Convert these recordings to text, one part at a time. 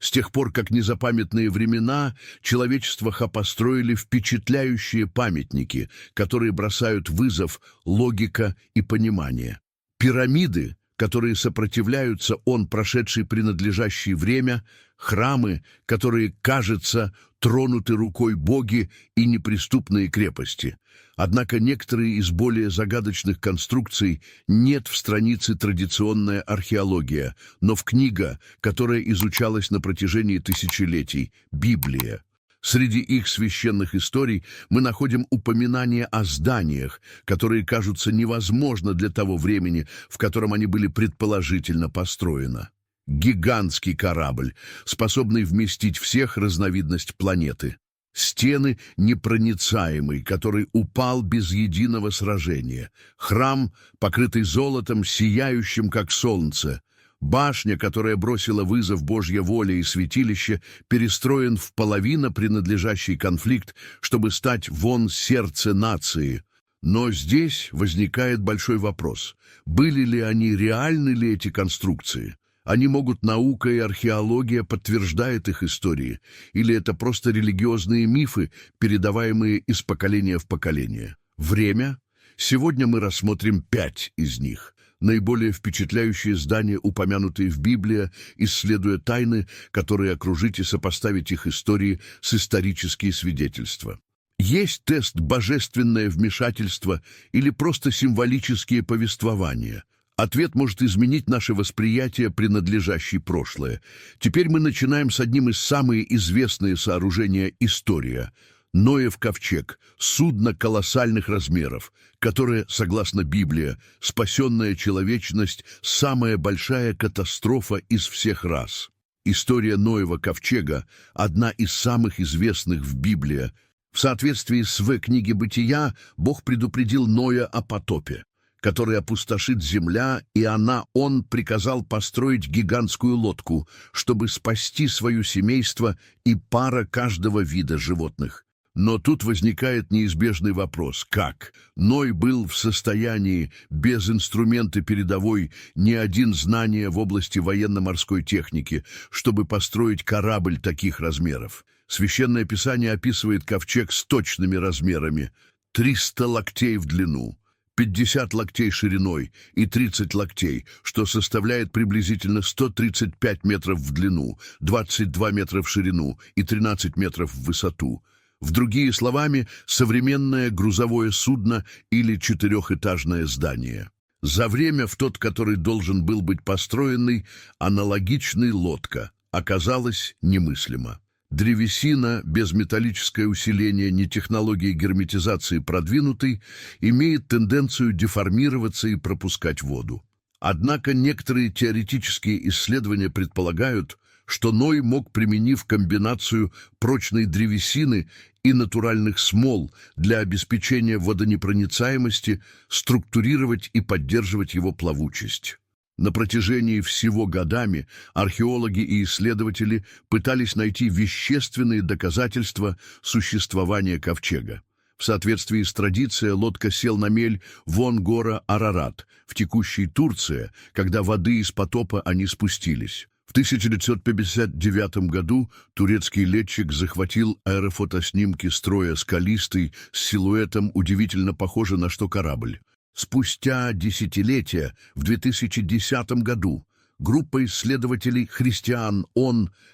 С тех пор, как незапамятные времена, человечество построили впечатляющие памятники, которые бросают вызов логика и понимание. Пирамиды, которые сопротивляются прошедшей принадлежащей время, храмы, которые, кажется, тронуты рукой боги и неприступные крепости. Однако некоторые из более загадочных конструкций нет в странице «Традиционная археология», но в книга, которая изучалась на протяжении тысячелетий – Библия. Среди их священных историй мы находим упоминания о зданиях, которые кажутся невозможны для того времени, в котором они были предположительно построены. Гигантский корабль, способный вместить всех разновидностей планеты. Стены непроницаемый, который упал без единого сражения. Храм, покрытый золотом, сияющим как солнце. Башня, которая бросила вызов Божьей воле, и святилище, перестроен в половину принадлежащий конфликт, чтобы стать сердце нации. Но здесь возникает большой вопрос. Были ли они, реальны ли эти конструкции? Наука и археология подтверждают их истории, или это просто религиозные мифы, передаваемые из поколения в поколение? Время? Сегодня мы рассмотрим 5 из них. Наиболее впечатляющие здания, упомянутые в Библии, исследуя тайны, которые окружить и сопоставить их истории с историческими свидетельствами. Есть тест божественное вмешательство или просто символические повествования? Ответ может изменить наше восприятие принадлежащей прошлое. Теперь мы начинаем с одним из самых известных сооружений истории – Ноев ковчег, судно колоссальных размеров, которое, согласно Библии, спасенная человечность – самая большая катастрофа из всех рас. История Ноева ковчега – одна из самых известных в Библии. В соответствии с книги Бытия, Бог предупредил Ноя о потопе, который опустошит земля, и он приказал построить гигантскую лодку, чтобы спасти свое семейство и пара каждого вида животных. Но тут возникает неизбежный вопрос: как? Ной был в состоянии, без инструмента передовой, ни один знания в области военно-морской техники, чтобы построить корабль таких размеров. Священное Писание описывает ковчег с точными размерами: 300 локтей в длину, 50 локтей шириной и 30 локтей, что составляет приблизительно 135 метров в длину, 22 метра в ширину и 13 метров в высоту. В другие словами, современное грузовое судно или 4-этажное здание. За время который должен был быть построенный, аналогичная лодка оказалась немыслима. Древесина, без металлическое усиление, ни технологии герметизации продвинутой, имеет тенденцию деформироваться и пропускать воду. Однако некоторые теоретические исследования предполагают, что Ной мог, применив комбинацию прочной древесины и натуральных смол для обеспечения водонепроницаемости, структурировать и поддерживать его плавучесть. На протяжении всего годами археологи и исследователи пытались найти вещественные доказательства существования ковчега. В соответствии с традицией, лодка сел на мель гора Арарат, в текущей Турции, когда воды из потопа они спустились. В 1959 году турецкий летчик захватил аэрофотоснимки строя скалистый с силуэтом, удивительно похожий на корабль. Спустя десятилетия, в 2010 году, группа исследователей христиан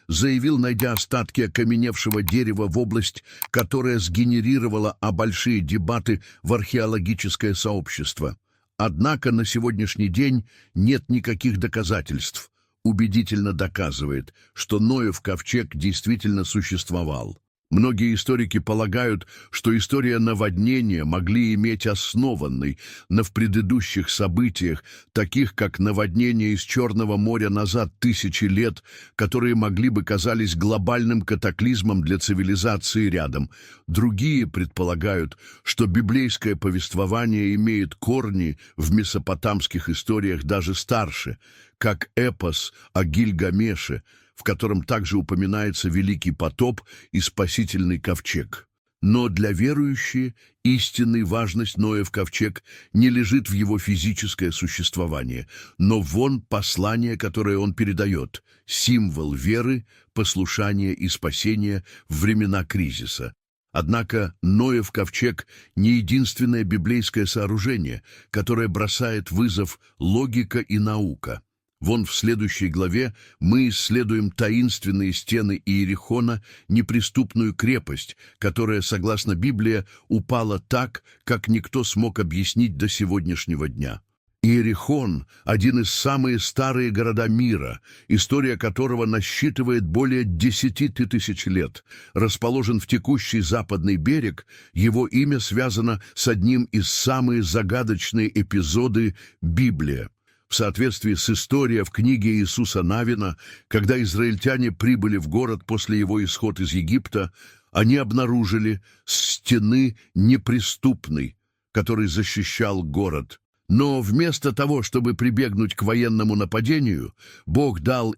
заявил, найдя остатки окаменевшего дерева в область, которая сгенерировала большие дебаты в археологическое сообщество. Однако на сегодняшний день нет никаких доказательств, убедительно доказывает, что Ноев ковчег действительно существовал. Многие историки полагают, что история наводнения могли иметь основанный на предыдущих событиях, таких как наводнение из Черного моря назад тысячи лет, которые могли бы казались глобальным катаклизмом для цивилизации рядом. Другие предполагают, что библейское повествование имеет корни в месопотамских историях даже старше, как эпос о Гильгамеше, в котором также упоминается Великий потоп и спасительный ковчег. Но для верующих истинная важность Ноев ковчег не лежит в его физическое существование, но вон послание, которое он передает, символ веры, послушания и спасения в времена кризиса. Однако Ноев ковчег не единственное библейское сооружение, которое бросает вызов логика и наука. Вон в следующей главе мы исследуем таинственные стены Иерихона, неприступную крепость, которая, согласно Библии, упала так, как никто смог объяснить до сегодняшнего дня. Иерихон – один из самых старых городов мира, история которого насчитывает более 10 тысяч лет. Расположен в текущий западный берег, его имя связано с одним из самых загадочных эпизодов Библии. В соответствии с историей в книге Иисуса Навина, когда израильтяне прибыли в город после его исхода из Египта, они обнаружили стены неприступной, который защищал город. Но вместо того, чтобы прибегнуть к военному нападению, Бог дал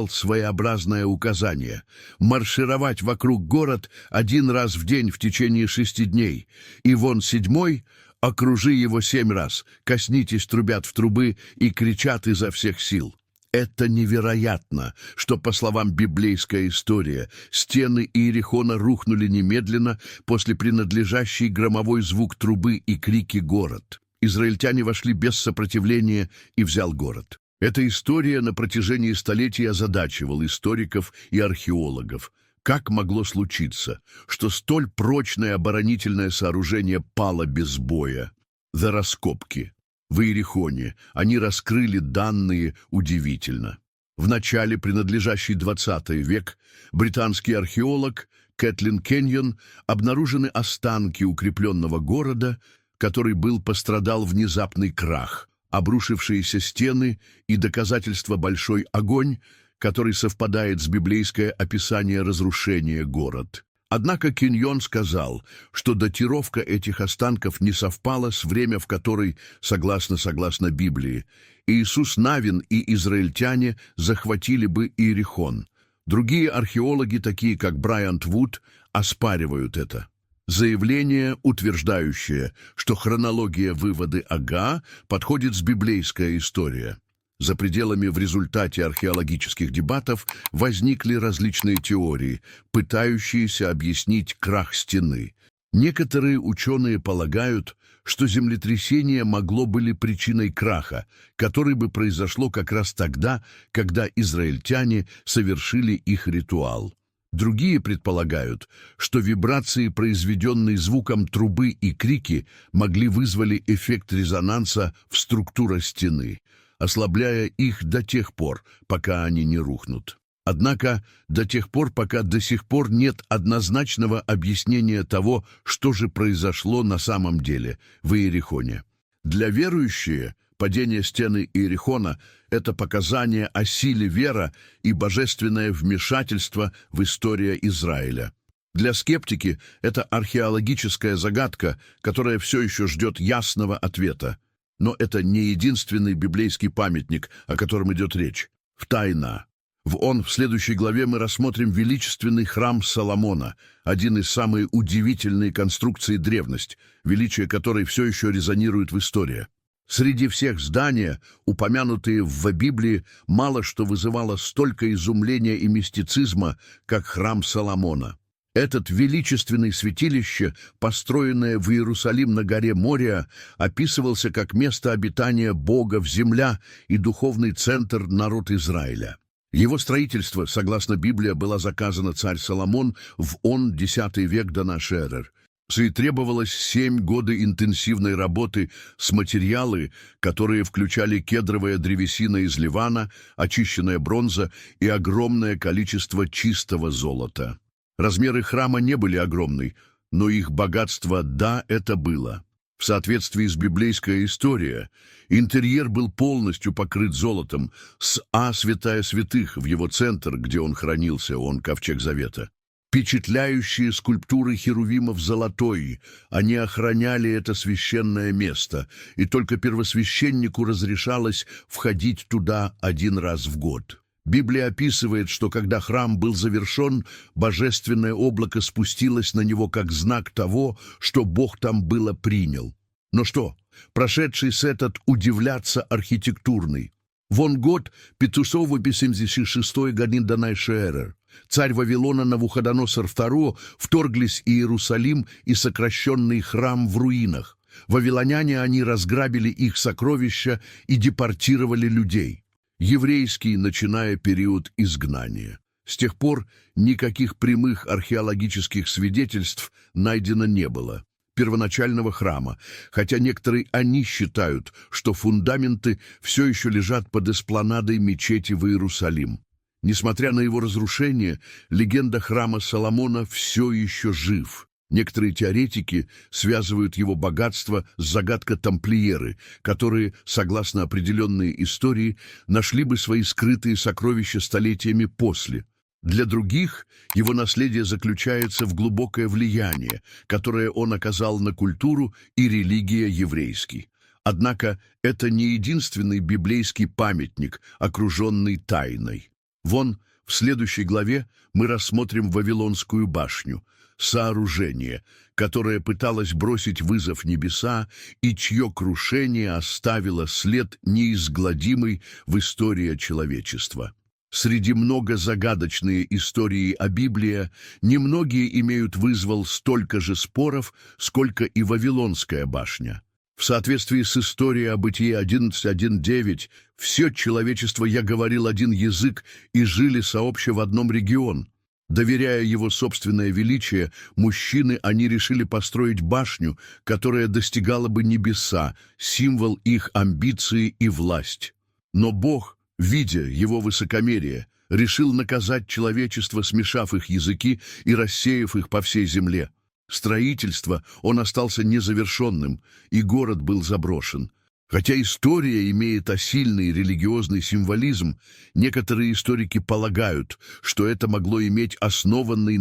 своеобразное указание – маршировать вокруг город 1 раз в день в течение 6 дней, и вон 7-й – окружи его 7 раз, коснитесь трубят в трубы и кричат изо всех сил. Это невероятно, что, по словам библейской истории, стены Иерихона рухнули немедленно после принадлежащей громовой звук трубы и крики город. Израильтяне вошли без сопротивления и взял город. Эта история на протяжении столетий озадачивала историков и археологов. Как могло случиться, что столь прочное оборонительное сооружение пало без боя? За раскопки в Иерихоне они раскрыли данные удивительно. В начале, принадлежащий 20 век, британский археолог Кэтлин Кеньон обнаружены останки укрепленного города, который пострадал внезапный крах, обрушившиеся стены и доказательства большой огонь, который совпадает с библейское описание разрушения город. Однако Кеньон сказал, что датировка этих останков не совпала с временем, в которой, согласно Библии, Иисус Навин и израильтяне захватили бы Иерихон. Другие археологи, такие как Брайант Вуд, оспаривают это. Заявление, утверждающее, что хронология вывода Ага подходит с библейской историей. За пределами в результате археологических дебатов возникли различные теории, пытающиеся объяснить крах стены. Некоторые ученые полагают, что землетрясение могло быть причиной краха, который бы произошло как раз тогда, когда израильтяне совершили их ритуал. Другие предполагают, что вибрации, произведенные звуком трубы и крики, могли вызвать эффект резонанса в структуре стены, ослабляя их до тех пор, пока они не рухнут. Однако до тех пор, пока до сих пор нет однозначного объяснения того, что же произошло на самом деле в Иерихоне. Для верующих падение стены Иерихона – это показание о силе веры и божественное вмешательство в историю Израиля. Для скептики это археологическая загадка, которая все еще ждет ясного ответа. Но это не единственный библейский памятник, о котором идет речь. В следующей главе мы рассмотрим величественный храм Соломона, один из самых удивительных конструкций древности, величие которой все еще резонирует в истории. Среди всех зданий, упомянутые в Библии, мало что вызывало столько изумления и мистицизма, как храм Соломона. Этот величественный святилище, построенное в Иерусалим на горе Мория, описывался как место обитания Бога в земле и духовный центр народа Израиля. Его строительство, согласно Библии, было заказано царь Соломон в X век до нашей эры. И требовалось 7 года интенсивной работы с материалами, которые включали кедровая древесина из Ливана, очищенная бронза и огромное количество чистого золота. Размеры храма не были огромны, но их богатство это было. В соответствии с библейской историей, интерьер был полностью покрыт золотом, с святая святых в его центр, где он хранился, ковчег Завета. Впечатляющие скульптуры херувимов золотой, они охраняли это священное место, и только первосвященнику разрешалось входить туда 1 раз в год. Библия описывает, что когда храм был завершен, божественное облако спустилось на него как знак того, что Бог там было принял. Но что, прошедший с этот удивляться архитектурный? Вон год 586 годин до нашей эры. Царь Вавилона Навуходоносор II вторглись в Иерусалим и сокращенный храм в руинах. Вавилоняне они разграбили их сокровища и депортировали людей. Еврейский, начиная период изгнания. С тех пор никаких прямых археологических свидетельств найдено не было первоначального храма, хотя некоторые они считают, что фундаменты все еще лежат под эспланадой мечети в Иерусалим. Несмотря на его разрушение, легенда храма Соломона все еще жив. Некоторые теоретики связывают его богатство с загадкой тамплиеры, которые, согласно определенной истории, нашли бы свои скрытые сокровища столетиями после. Для других его наследие заключается в глубокое влияние, которое он оказал на культуру и религию еврейский. Однако это не единственный библейский памятник, окруженный тайной. Вон, в следующей главе мы рассмотрим Вавилонскую башню, сооружение, которое пыталось бросить вызов небеса и чье крушение оставило след неизгладимый в истории человечества. Среди многозагадочной истории о Библии немногие имеют вызвал столько же споров, сколько и Вавилонская башня. В соответствии с историей о Бытие 11.1.9 все человечество «я говорил один язык» и жили сообща в одном регион. Доверяя его собственное величие, мужчины они решили построить башню, которая достигала бы небеса, символ их амбиции и власть. Но Бог, видя его высокомерие, решил наказать человечество, смешав их языки и рассеяв их по всей земле. Строительство он остался незавершенным, и город был заброшен. Хотя история имеет сильный религиозный символизм, некоторые историки полагают, что это могло иметь основанный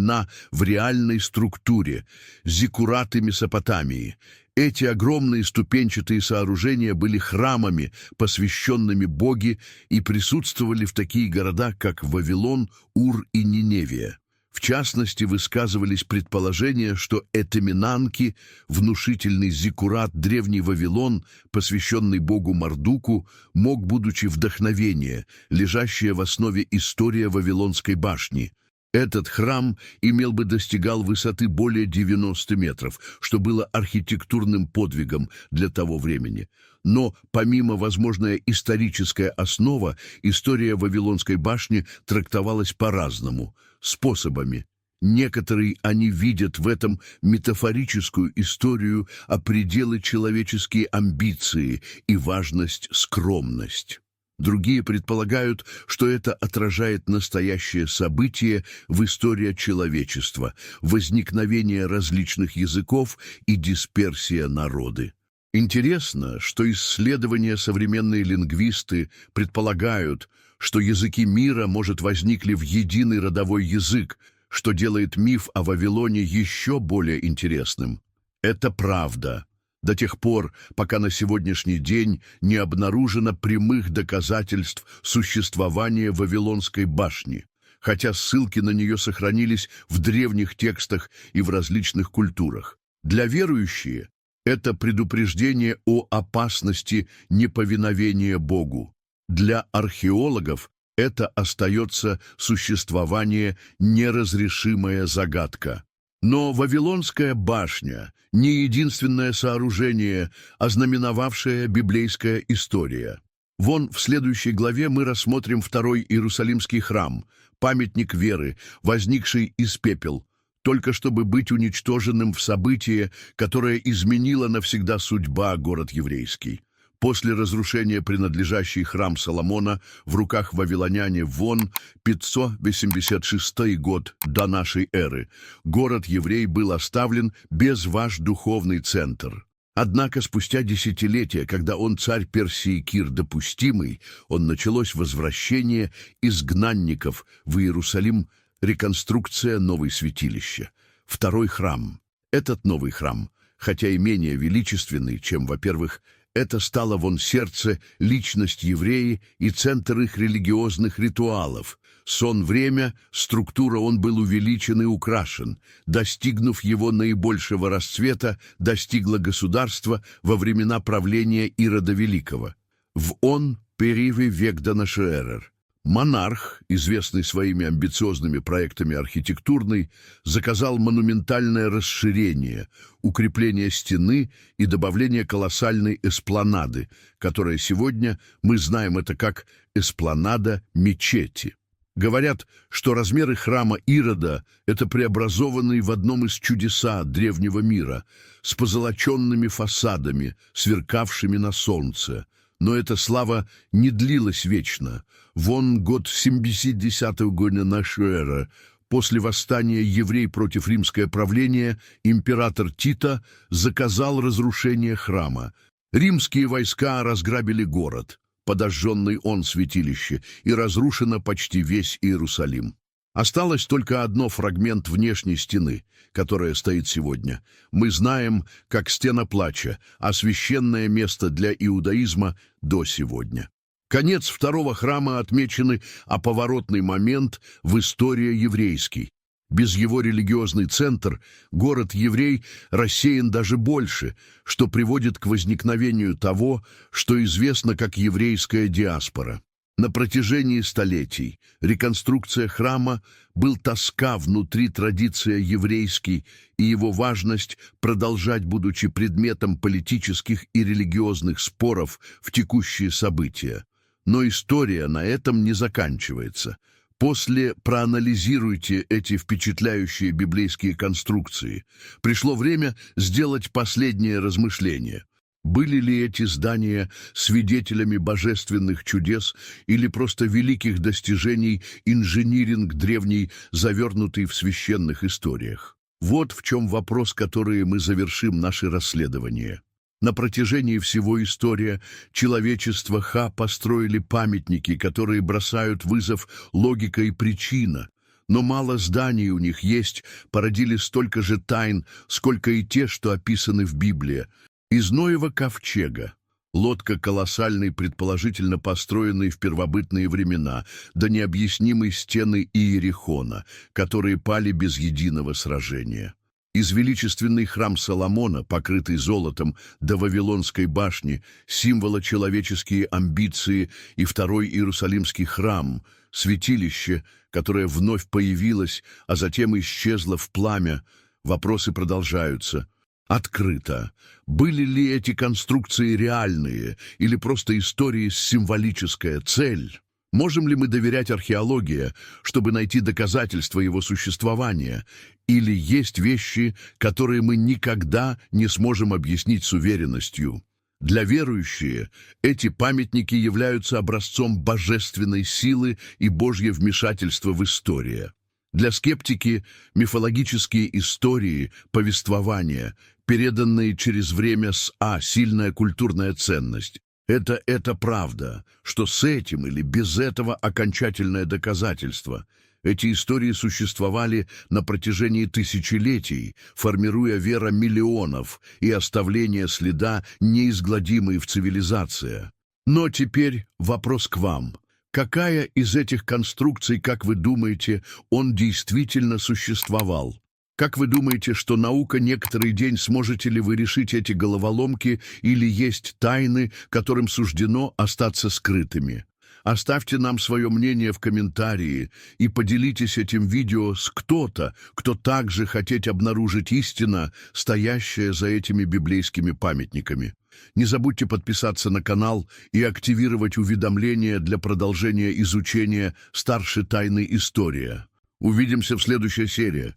в реальной структуре зиккураты Месопотамии. Эти огромные ступенчатые сооружения были храмами, посвященными Боге, и присутствовали в такие города, как Вавилон, Ур и Ниневия. В частности, высказывались предположения, что Этеминанки, внушительный зиккурат древний Вавилон, посвященный богу Мардуку, мог, будучи вдохновение, лежащее в основе история Вавилонской башни. Этот храм достигал высоты более 90 метров, что было архитектурным подвигом для того времени. Но, помимо возможная историческая основа, история Вавилонской башни трактовалась по-разному, способами. Некоторые они видят в этом метафорическую историю о пределы человеческие амбиции и важность скромность. Другие предполагают, что это отражает настоящее событие в истории человечества, возникновение различных языков и дисперсия народы. Интересно, что исследования современные лингвисты предполагают, что языки мира, возникли в единый родовой язык, что делает миф о Вавилоне еще более интересным. Это правда. До тех пор, пока на сегодняшний день не обнаружено прямых доказательств существования Вавилонской башни, хотя ссылки на нее сохранились в древних текстах и в различных культурах. Для верующих это предупреждение о опасности неповиновения Богу. Для археологов это остается существование неразрешимая загадка. Но Вавилонская башня – не единственное сооружение, ознаменовавшее библейская история. Вон в следующей главе мы рассмотрим второй Иерусалимский храм, памятник веры, возникший из пепел, только чтобы быть уничтоженным в событии, которое изменило навсегда судьба город еврейский. После разрушения принадлежащий храм Соломона в руках вавилоняне вон 586 год до нашей эры, город еврей был оставлен без ваш духовный центр. Однако спустя десятилетия, когда он царь Персии Кир допустимый, началось возвращение изгнанников в Иерусалим, реконструкция новой святилища. Второй храм. Этот новый храм, хотя и менее величественный, чем, во-первых, Это стало вон сердце, личность евреи и центр их религиозных ритуалов. Сон-время, структура он был увеличен и украшен. Достигнув его наибольшего расцвета, достигло государство во времена правления Ирода Великого. В он первый век до нашей эры. Монарх, известный своими амбициозными проектами архитектурной, заказал монументальное расширение, укрепление стены и добавление колоссальной эспланады, которая сегодня мы знаем это как эспланада мечети. Говорят, что размеры храма Ирода – это преобразованный в одном из чудеса древнего мира, с позолоченными фасадами, сверкавшими на солнце. Но эта слава не длилась вечно. Вон год 70-го года нашей эры, после восстания еврей против римское правление, император Тита заказал разрушение храма. Римские войска разграбили город, подожженный он святилище, и разрушено почти весь Иерусалим. Осталось только одно фрагмент внешней стены, которая стоит сегодня. Мы знаем, как стена плача, а священное место для иудаизма до сегодня. Конец второго храма отмеченный, а поворотный момент в истории еврейский. Без его религиозный центр город-еврей рассеян даже больше, что приводит к возникновению того, что известно как еврейская диаспора. На протяжении столетий реконструкция храма был тоска внутри традиции еврейской и его важность продолжать, будучи предметом политических и религиозных споров в текущие события. Но история на этом не заканчивается. После проанализируйте эти впечатляющие библейские конструкции. Пришло время сделать последнее размышление. Были ли эти здания свидетелями божественных чудес или просто великих достижений инжиниринг древний, завернутый в священных историях? Вот в чем вопрос, который мы завершим наше расследование. На протяжении всего истории человечества построили памятники, которые бросают вызов логика и причина. Но мало зданий у них есть, породили столько же тайн, сколько и те, что описаны в Библии. Из Ноева ковчега, лодка колоссальной, предположительно построенной в первобытные времена, до необъяснимой стены Иерихона, которые пали без единого сражения. Из величественный храм Соломона, покрытый золотом, до Вавилонской башни, символа человеческие амбиции, и второй Иерусалимский храм, святилище, которое вновь появилось, а затем исчезло в пламя. Вопросы продолжаются. Открыто. Были ли эти конструкции реальные или просто истории с символическая цель? Можем ли мы доверять археологии, чтобы найти доказательства его существования? Или есть вещи, которые мы никогда не сможем объяснить с уверенностью? Для верующих эти памятники являются образцом божественной силы и Божьего вмешательства в историю. Для скептики мифологические истории, повествования, переданные через время сильная культурная ценность. Это правда, что с этим или без этого окончательное доказательство. Эти истории существовали на протяжении тысячелетий, формируя веру миллионов и оставление следа, неизгладимой в цивилизации. Но теперь вопрос к вам. Какая из этих конструкций, как вы думаете, он действительно существовал? Как вы думаете, что наука некоторый день сможете ли вы решить эти головоломки или есть тайны, которым суждено остаться скрытыми? Оставьте нам свое мнение в комментарии и поделитесь этим видео с кто-то, кто также хотит обнаружить истину, стоящая за этими библейскими памятниками. Не забудьте подписаться на канал и активировать уведомления для продолжения изучения старшей тайны истории. Увидимся в следующей серии.